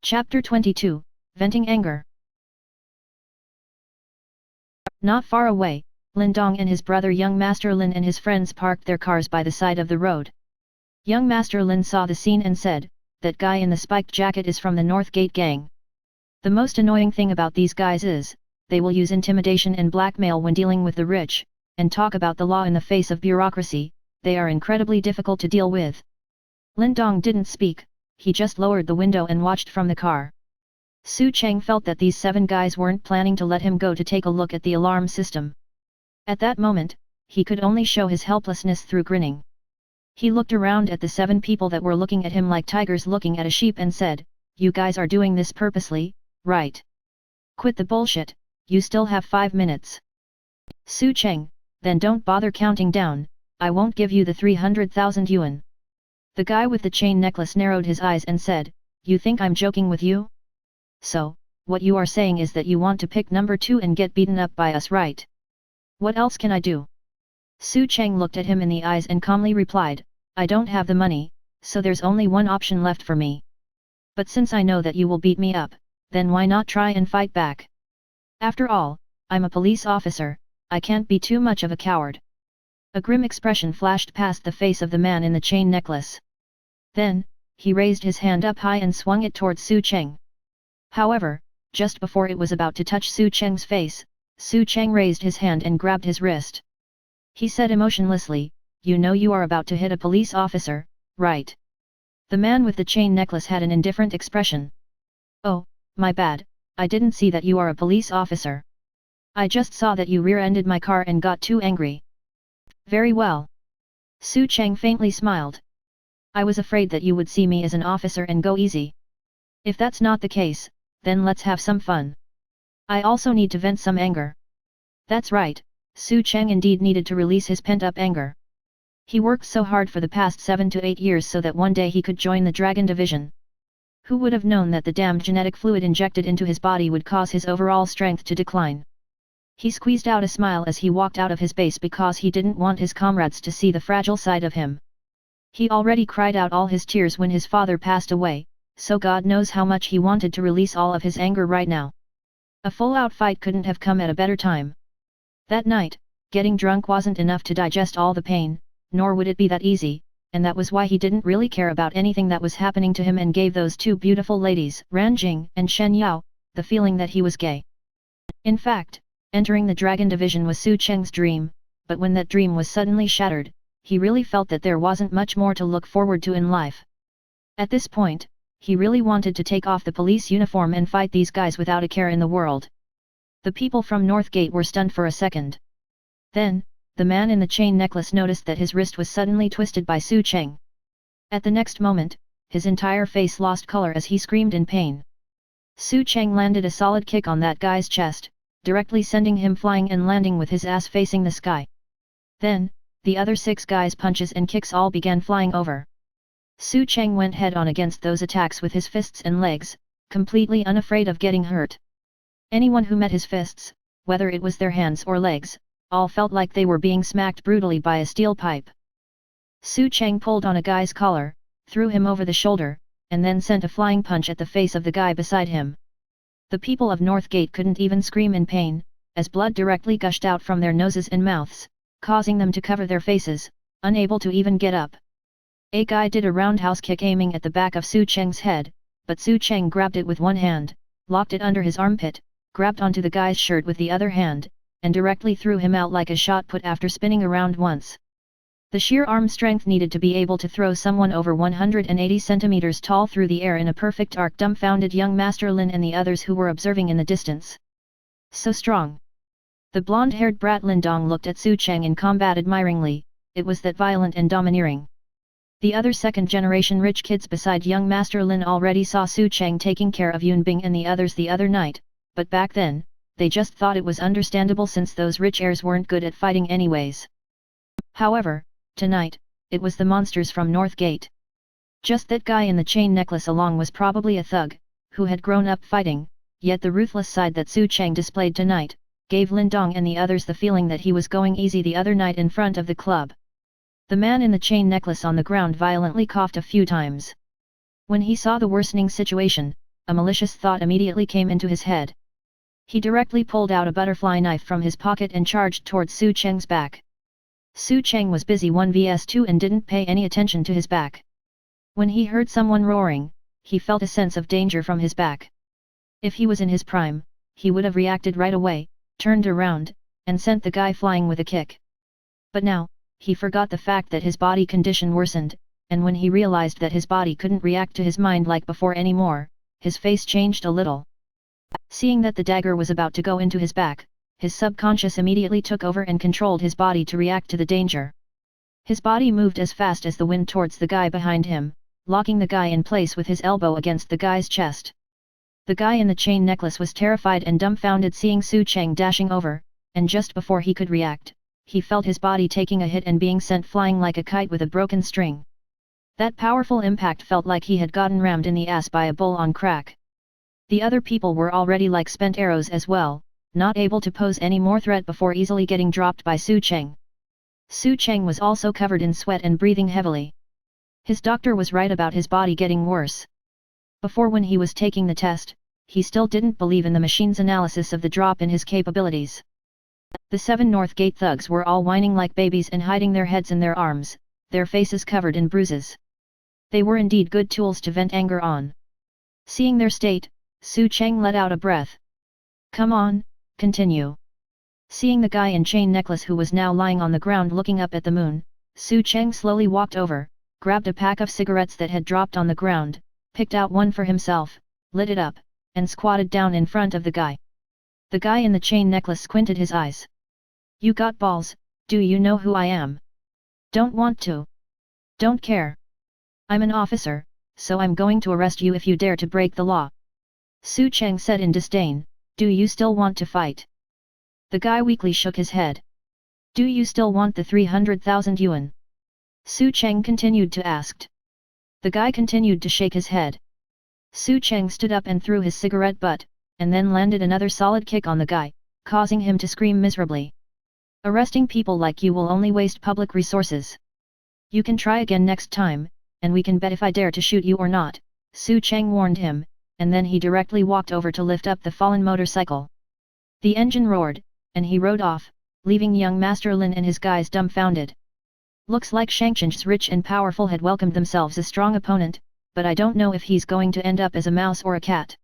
Chapter 22, Venting Anger. Not far away, Lin Dong and his brother young Master Lin and his friends parked their cars by the side of the road. Young Master Lin saw the scene and said, "That guy in the spiked jacket is from the North Gate gang. The most annoying thing about these guys is, they will use intimidation and blackmail when dealing with the rich, and talk about the law in the face of bureaucracy. They are incredibly difficult to deal with." Lin Dong didn't speak, he just lowered the window and watched from the car. Su Cheng felt that these 7 guys weren't planning to let him go to take a look at the alarm system. At that moment, he could only show his helplessness through grinning. He looked around at the 7 people that were looking at him like tigers looking at a sheep and said, "You guys are doing this purposely, right? Quit the bullshit, you still have 5 minutes. Su Cheng, then don't bother counting down, I won't give you the 300,000 yuan. The guy with the chain necklace narrowed his eyes and said, "You think I'm joking with you? So, what you are saying is that you want to pick number 2 and get beaten up by us, right? What else can I do?" Su Cheng looked at him in the eyes and calmly replied, "I don't have the money, so there's only one option left for me. But since I know that you will beat me up, then why not try and fight back? After all, I'm a police officer, I can't be too much of a coward." A grim expression flashed past the face of the man in the chain necklace. Then, he raised his hand up high and swung it towards Su Cheng. However, just before it was about to touch Su Cheng's face, Su Cheng raised his hand and grabbed his wrist. He said emotionlessly, "You know you are about to hit a police officer, right?" The man with the chain necklace had an indifferent expression. "Oh, my bad, I didn't see that you are a police officer. I just saw that you rear-ended my car and got too angry." "Very well." Su Cheng faintly smiled. "I was afraid that you would see me as an officer and go easy. If that's not the case, then let's have some fun. I also need to vent some anger." That's right, Su Cheng indeed needed to release his pent-up anger. He worked so hard for the past 7 to 8 years so that one day he could join the Dragon Division. Who would have known that the damned genetic fluid injected into his body would cause his overall strength to decline? He squeezed out a smile as he walked out of his base because he didn't want his comrades to see the fragile side of him. He already cried out all his tears when his father passed away, so God knows how much he wanted to release all of his anger right now. A full-out fight couldn't have come at a better time. That night, getting drunk wasn't enough to digest all the pain, nor would it be that easy, and that was why he didn't really care about anything that was happening to him and gave those 2 beautiful ladies, Ran Jing and Shen Yao, the feeling that he was gay. In fact, entering the Dragon Division was Su Cheng's dream, but when that dream was suddenly shattered, he really felt that there wasn't much more to look forward to in life. At this point, he really wanted to take off the police uniform and fight these guys without a care in the world. The people from North Gate were stunned for a second. Then, the man in the chain necklace noticed that his wrist was suddenly twisted by Su Cheng. At the next moment, his entire face lost color as he screamed in pain. Su Cheng landed a solid kick on that guy's chest, directly sending him flying and landing with his ass facing the sky. Then, the other 6 guys' punches and kicks all began flying over. Su Cheng went head-on against those attacks with his fists and legs, completely unafraid of getting hurt. Anyone who met his fists, whether it was their hands or legs, all felt like they were being smacked brutally by a steel pipe. Su Cheng pulled on a guy's collar, threw him over the shoulder, and then sent a flying punch at the face of the guy beside him. The people of North Gate couldn't even scream in pain, as blood directly gushed out from their noses and mouths, causing them to cover their faces, unable to even get up. A guy did a roundhouse kick aiming at the back of Su Cheng's head, but Su Cheng grabbed it with one hand, locked it under his armpit, grabbed onto the guy's shirt with the other hand, and directly threw him out like a shot put after spinning around once. The sheer arm strength needed to be able to throw someone over 180 centimeters tall through the air in a perfect arc dumbfounded young Master Lin and the others who were observing in the distance. So strong. The blonde-haired brat Lin Dong looked at Su Cheng in combat admiringly, it was that violent and domineering. The other second-generation rich kids beside young Master Lin already saw Su Cheng taking care of Yun Bing and the others the other night, but back then, they just thought it was understandable since those rich heirs weren't good at fighting anyways. However, tonight, it was the monsters from North Gate. Just that guy in the chain necklace along was probably a thug, who had grown up fighting, yet the ruthless side that Su Cheng displayed tonight, gave Lin Dong and the others the feeling that he was going easy the other night in front of the club. The man in the chain necklace on the ground violently coughed a few times. When he saw the worsening situation, a malicious thought immediately came into his head. He directly pulled out a butterfly knife from his pocket and charged towards Su Cheng's back. Su Cheng was busy 1vs2 and didn't pay any attention to his back. When he heard someone roaring, he felt a sense of danger from his back. If he was in his prime, he would have reacted right away, turned around, and sent the guy flying with a kick. But now, he forgot the fact that his body condition worsened, and when he realized that his body couldn't react to his mind like before anymore, his face changed a little. Seeing that the dagger was about to go into his back, his subconscious immediately took over and controlled his body to react to the danger. His body moved as fast as the wind towards the guy behind him, locking the guy in place with his elbow against the guy's chest. The guy in the chain necklace was terrified and dumbfounded seeing Su Cheng dashing over, and just before he could react, he felt his body taking a hit and being sent flying like a kite with a broken string. That powerful impact felt like he had gotten rammed in the ass by a bull on crack. The other people were already like spent arrows as well, not able to pose any more threat before easily getting dropped by Su Cheng. Su Cheng was also covered in sweat and breathing heavily. His doctor was right about his body getting worse. Before when he was taking the test, he still didn't believe in the machine's analysis of the drop in his capabilities. The 7 North Gate thugs were all whining like babies and hiding their heads in their arms, their faces covered in bruises. They were indeed good tools to vent anger on. Seeing their state, Su Cheng let out a breath. Come on, continue. Seeing the guy in chain necklace who was now lying on the ground looking up at the moon, Su Cheng slowly walked over, grabbed a pack of cigarettes that had dropped on the ground, picked out one for himself, lit it up, and squatted down in front of the guy. The guy in the chain necklace squinted his eyes. You got balls, do you know who I am? Don't want to. Don't care. I'm an officer, so I'm going to arrest you if you dare to break the law. Su Cheng said in disdain, do you still want to fight? The guy weakly shook his head. Do you still want the 300,000 yuan? Su Cheng continued to ask. The guy continued to shake his head. Su Cheng stood up and threw his cigarette butt, and then landed another solid kick on the guy, causing him to scream miserably. Arresting people like you will only waste public resources. You can try again next time, and we can bet if I dare to shoot you or not, Su Cheng warned him, and then he directly walked over to lift up the fallen motorcycle. The engine roared, and he rode off, leaving young Master Lin and his guys dumbfounded. Looks like Shangchen's rich and powerful had welcomed themselves a strong opponent, but I don't know if he's going to end up as a mouse or a cat.